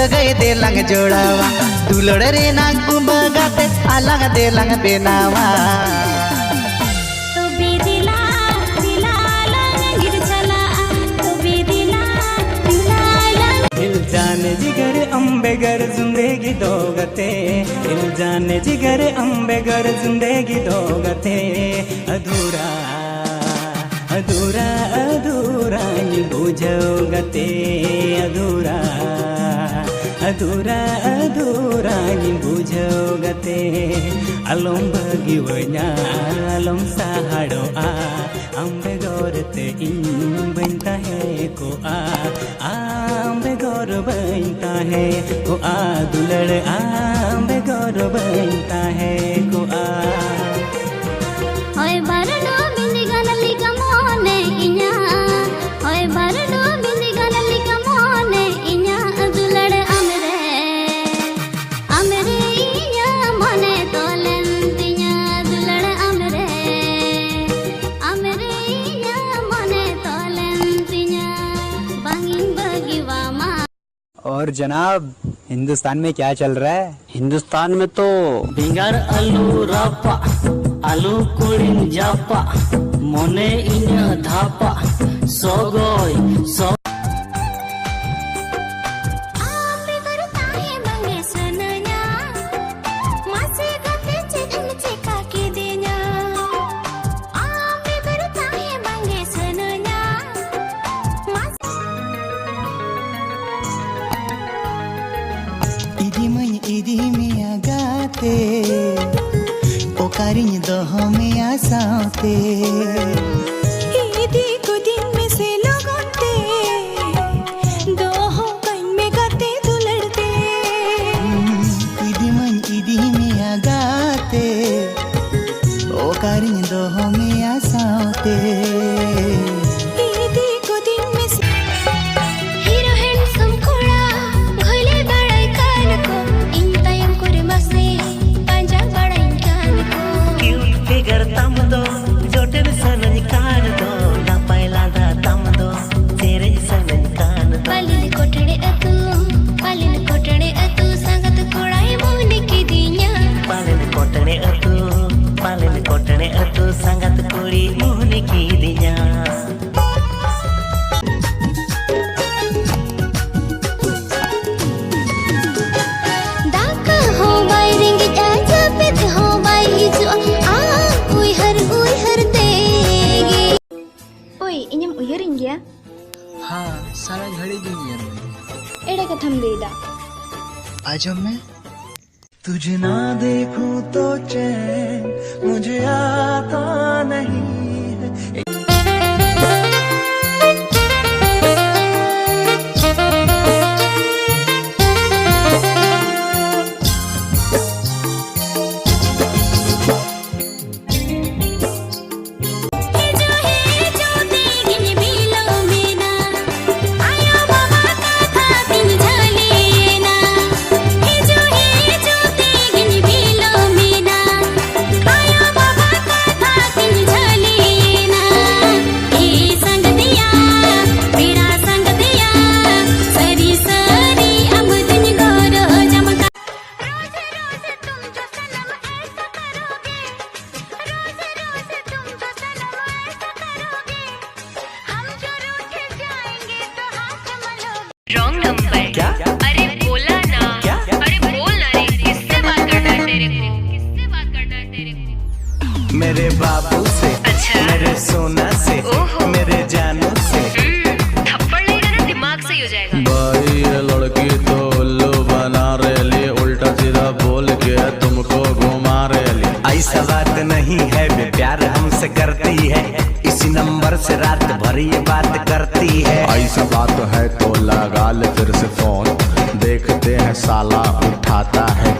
सगई देलांग जोड़ावा दुलड़ रे नाग बगाते आलांग देलांग बेनावा जाने जिगर अंबेगर जिंदगी दोगते जाने जिगर अंबेगर जिंदगी दोगते अधूरा अधूरा अधूरा बुझोगते अधूरा अधूरा अधूरा बुझोगते अलम बगिवना अलम सहाड़ो अंबेगरते इन बनता है को अंबेगर बनता है को दुलड़ अंबेगर बनता है को होय बारडो बिंदी गनली कमोने इन्या होय बारडो बिंदी गनली कमोने इन्या दुलड़ अमरे इन्या मने तोलेंतिया दुलड़ अमरे इन्या मने तोलेंतिया बांगिन बगिवामा। और जनाब हिंदुस्तान में क्या चल रहा है? हिंदुस्तान में तो बिंगार आलू रापा आलू कुड़िन जापा मोने इन धापा सोगोय सो इदी में आगाते ओकारिन दोहो में आसाते इदी को दिन में से लगोते दोहो कहीं में गाते दुलड़ते इदी में आगाते ओकारिन दोहो में आसाते संगत कुड़ी मुहन की दिया दाका हो बाई रिंग आजा पित हो बाई जो उइहर देगी ओए इन्यम उइहरिंग गया हाँ सारा घड़ी दिन एड़ा कथम लेदा आजम मैं तुझे ना देखूं तो चैन मुझे आता नहीं है। रॉन्ग नंबर क्या? अरे बोला ना क्या? अरे बोल ना रे किससे बात करना है तेरे को? किससे बात करना है तेरे को? मेरे बाबू से अच्छा मेरे सोना से मेरे जानू से थप्पड़ लगेगा ना दिमाग सही हो जाएगा। भाई ये लड़की तो उल्लू बना रही उल्टा सीधा बोल के तुमको घुमा रही ऐसा बात नहीं है वे प्यार हमसे करती है इसी नंबर से रात भर ये बात करती है। ऐसा बात है तो लगा ले फिर से फोन देखते हैं साला उठाता है